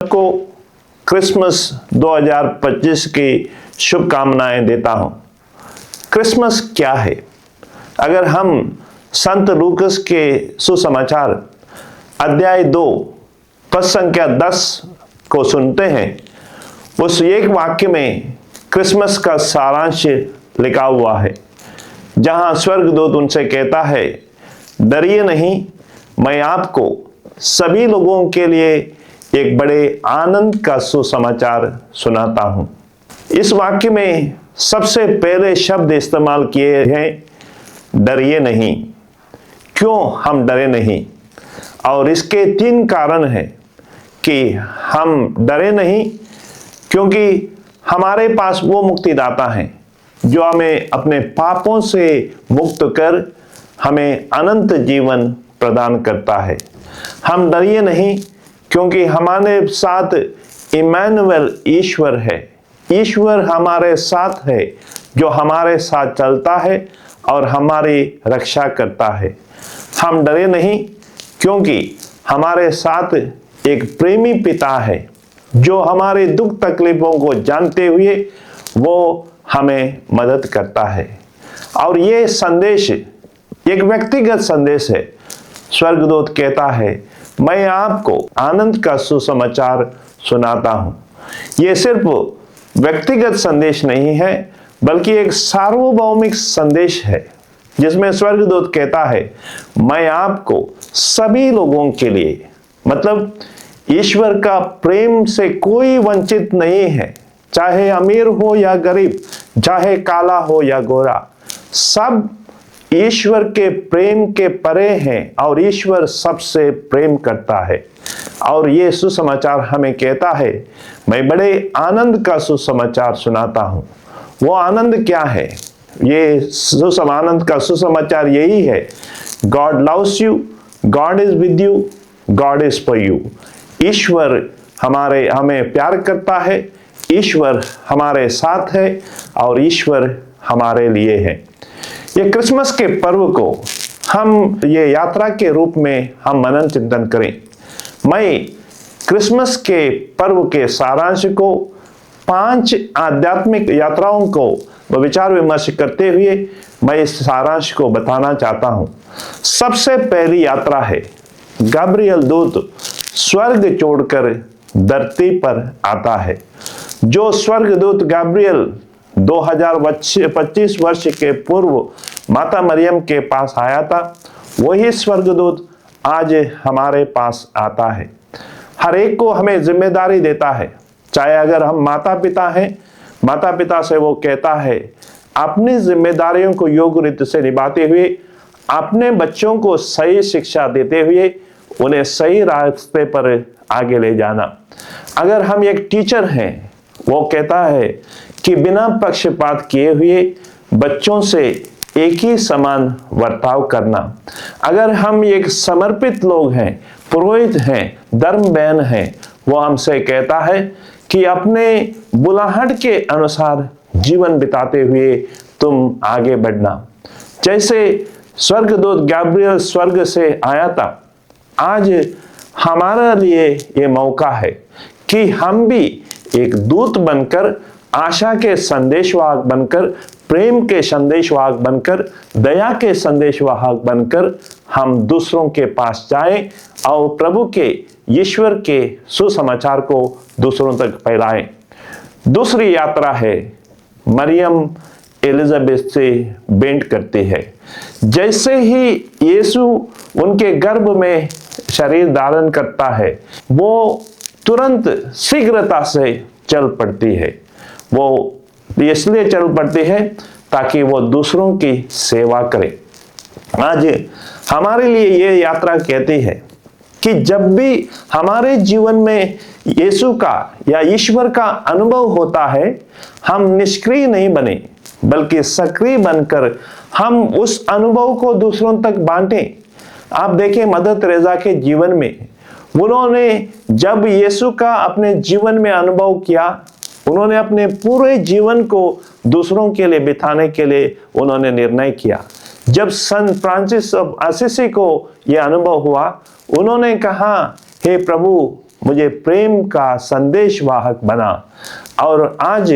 को क्रिसमस 2025 की शुभकामनाएं देता हूं। क्रिसमस क्या है? अगर हम संत लूकस के सुसमाचार अध्याय 2 पद संख्या 10 को सुनते हैं, उस एक वाक्य में क्रिसमस का सारांश लिखा हुआ है, जहां स्वर्गदूत उनसे कहता है, डरिए नहीं, मैं आपको सभी लोगों के लिए एक बड़े आनंद का सुसमाचार सुनाता हूं। इस वाक्य में सबसे पहले शब्द इस्तेमाल किए हैं, डरिए नहीं। क्यों हम डरे नहीं? और इसके 3 कारण हैं कि हम डरे नहीं, क्योंकि हमारे पास वो मुक्तिदाता है जो हमें अपने पापों से मुक्त कर हमें अनंत जीवन प्रदान करता है। हम डरिए नहीं क्योंकि हमारे साथ इमैनुअल ईश्वर है। ईश्वर हमारे साथ है, जो हमारे साथ चलता है और हमारी रक्षा करता है। हम डरे नहीं क्योंकि हमारे साथ एक प्रेमी पिता है, जो हमारे दुख तकलीफों को जानते हुए वो हमें मदद करता है। और ये संदेश एक व्यक्तिगत संदेश है। स्वर्गदूत कहता है, मैं आपको आनंद का सुसमाचार सुनाता हूं। यह सिर्फ व्यक्तिगत संदेश नहीं है, बल्कि एक सार्वभौमिक संदेश है, जिसमें स्वर्गदूत कहता है, मैं आपको सभी लोगों के लिए, मतलब ईश्वर का प्रेम से कोई वंचित नहीं है, चाहे अमीर हो या गरीब, चाहे काला हो या गोरा, सब ईश्वर के प्रेम के परे हैं और ईश्वर सबसे प्रेम करता है। और ये सुसमाचार हमें कहता है, मैं बड़े आनंद का सुसमाचार सुनाता हूं। वो आनंद क्या है? ये आनंद का सुसमाचार यही है, God loves you, God is with you, God is for you. ईश्वर हमें प्यार करता है, ईश्वर हमारे साथ है और ईश्वर हमारे लिए है। ये क्रिसमस के पर्व को हम ये यात्रा के रूप में हम मनन चिंतन करें। मैं क्रिसमस के पर्व के सारांश को 5 आध्यात्मिक यात्राओं को विचार विमर्श करते हुए मैं इस सारांश को बताना चाहता हूं। सबसे पहली यात्रा है, गब्रियल दूत स्वर्ग छोड़कर धरती पर आता है। जो स्वर्गदूत गब्रियल 2025 वर्ष के पूर्व माता मरियम के पास आया था, वही स्वर्गदूत आज हमारे पास आता है। हर एक को हमें जिम्मेदारी देता है, चाहे अगर हम माता पिता हैं, माता पिता से वो कहता है, अपनी जिम्मेदारियों को योग्य रीति से निभाते हुए, अपने बच्चों को सही शिक्षा देते हुए उन्हें सही रास्ते पर आगे ले जाना। अगर हम एक टीचर हैं, वो कहता है कि बिना पक्षपात किए हुए बच्चों से एक ही समान बर्ताव करना। अगर हम एक समर्पित लोग हैं, पुरोहित हैं, धर्म बहन हैं, वो हमसे कहता है कि अपने बुलाहट के अनुसार जीवन बिताते हुए तुम आगे बढ़ना। जैसे स्वर्गदूत गब्रियल स्वर्ग से आया था, आज हमारे लिए ये मौका है कि हम भी एक दूत बनकर, आशा के संदेशवाहक बनकर, प्रेम के संदेशवाहक बनकर, दया के संदेशवाहक बनकर हम दूसरों के पास जाएं और प्रभु के, ईश्वर के सुसमाचार को दूसरों तक फैलाएं। दूसरी यात्रा है, मरियम एलिजाबेथ से भेंट करती है। जैसे ही यीशु उनके गर्भ में शरीर धारण करता है, वो तुरंत शीघ्रता से चल पड़ती है। वो इसलिए चल पड़ती है ताकि वो दूसरों की सेवा करे। आज हमारे लिए ये यात्रा कहती है कि जब भी हमारे जीवन में यीशु का या ईश्वर का अनुभव होता है, हम निष्क्रिय नहीं बने, बल्कि सक्रिय बनकर हम उस अनुभव को दूसरों तक बांटें। आप देखें मदर तेरेसा के जीवन में, उन्होंने जब यीशु का अपने जीवन में अनुभव किया, उन्होंने अपने पूरे जीवन को दूसरों के लिए बिताने के लिए उन्होंने निर्णय किया। जब संत फ्रांसिस ऑफ असिसी को यह अनुभव हुआ, उन्होंने कहा, हे प्रभु, मुझे प्रेम का संदेश वाहक बना। और आज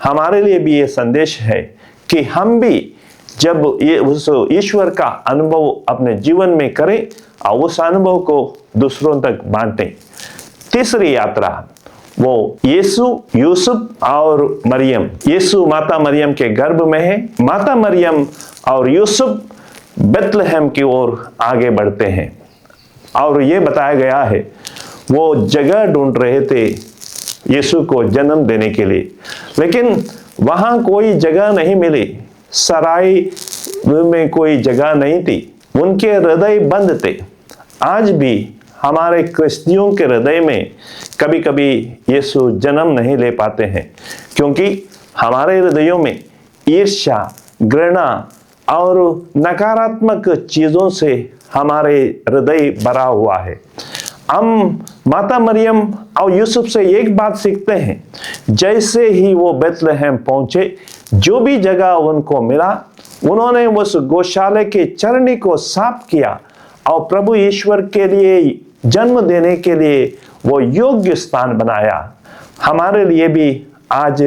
हमारे लिए भी ये संदेश है कि हम भी जब ये उस ईश्वर का अनुभव अपने जीवन में करें और उस अनुभव को दूसरों तक बांटें। तीसरी यात्रा वो यीशु, यूसुफ और मरियम। यीशु माता मरियम के गर्भ में है। माता मरियम और यूसुफ बेथलेहम की ओर आगे बढ़ते हैं और ये बताया गया है वो जगह ढूंढ रहे थे यीशु को जन्म देने के लिए, लेकिन वहां कोई जगह नहीं मिली। सराय में कोई जगह नहीं थी। उनके हृदय बंद थे। आज भी हमारे क्रिस्तियों के हृदय में कभी कभी यीशु जन्म नहीं ले पाते हैं, क्योंकि हमारे हृदयों में ईर्ष्या, घृणा और नकारात्मक चीजों से हमारे हृदय भरा हुआ है। हम माता मरियम और यूसुफ से एक बात सीखते हैं, जैसे ही वो बेथलेहम पहुंचे, जो भी जगह उनको मिला, उन्होंने उस गौशाले के चरनी को साफ किया और प्रभु ईश्वर के लिए जन्म देने के लिए वो योग्य स्थान बनाया। हमारे लिए भी आज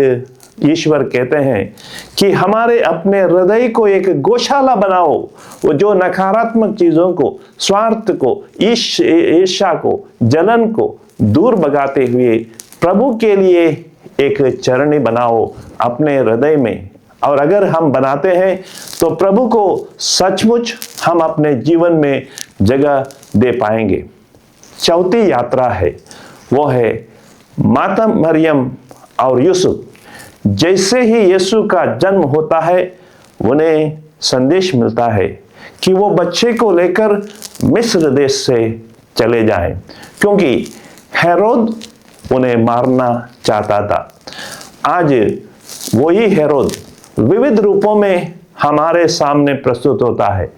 ईश्वर कहते हैं कि हमारे अपने हृदय को एक गौशाला बनाओ, वो जो नकारात्मक चीजों को, स्वार्थ को, ईर्ष्या को, जलन को दूर भगाते हुए प्रभु के लिए एक चरनी बनाओ अपने हृदय में। और अगर हम बनाते हैं तो प्रभु को सचमुच हम अपने जीवन में जगह दे पाएंगे। चौथी यात्रा है वो है माता मरियम और यूसुफ। जैसे ही यीशु का जन्म होता है, उन्हें संदेश मिलता है कि वो बच्चे को लेकर मिस्र देश से चले जाएं, क्योंकि हेरोद उन्हें मारना चाहता था। आज वही हेरोद विविध रूपों में हमारे सामने प्रस्तुत होता है।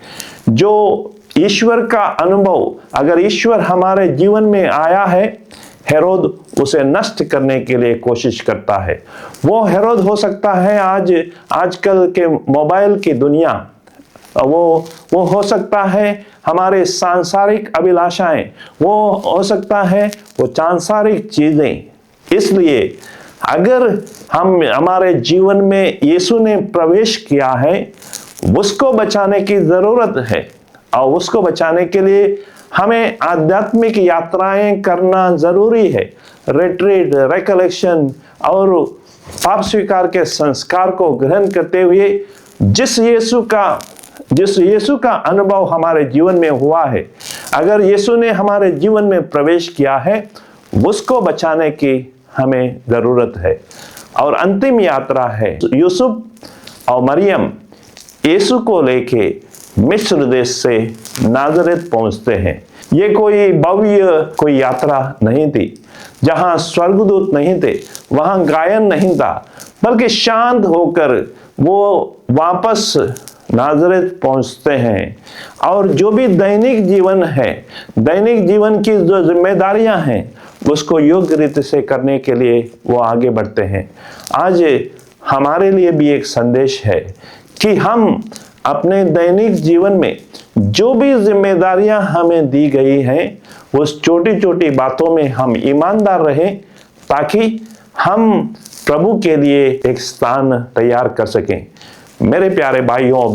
जो ईश्वर का अनुभव, अगर ईश्वर हमारे जीवन में आया है, हेरोद उसे नष्ट करने के लिए कोशिश करता है। वो हेरोद हो सकता है आजकल के मोबाइल की दुनिया, वो हो सकता है हमारे सांसारिक अभिलाषाएं, वो हो सकता है वो सांसारिक चीजें। इसलिए अगर हमारे जीवन में यीशु ने प्रवेश किया है, उसको बचाने की जरूरत है और उसको बचाने के लिए हमें आध्यात्मिक यात्राएं करना जरूरी है। रिट्रीट, रिकलेक्शन और पाप स्वीकार के संस्कार को ग्रहण करते हुए जिस यीशु का अनुभव हमारे जीवन में हुआ है, अगर यीशु ने हमारे जीवन में प्रवेश किया है, उसको बचाने की हमें जरूरत है। और अंतिम यात्रा है यूसुफ और मरियम यीशु को लेके मिस्र देश से नाजरेत पहुंचते हैं। ये कोई भव्य यात्रा नहीं थी, जहां स्वर्गदूत नहीं थे, वहां गायन नहीं था, बल्कि शांत होकर वो वापस नाजरेत पहुंचते हैं। और जो भी दैनिक जीवन है, दैनिक जीवन की जो जिम्मेदारियां हैं, उसको योग्य रीति से करने के लिए वो आगे बढ़ते हैं। आज हमारे लिए भी एक संदेश है कि हम अपने दैनिक जीवन में जो भी जिम्मेदारियां हमें दी गई हैं, उस छोटी छोटी बातों में हम ईमानदार रहें, ताकि हम प्रभु के लिए एक स्थान तैयार कर सकें। मेरे प्यारे भाइयों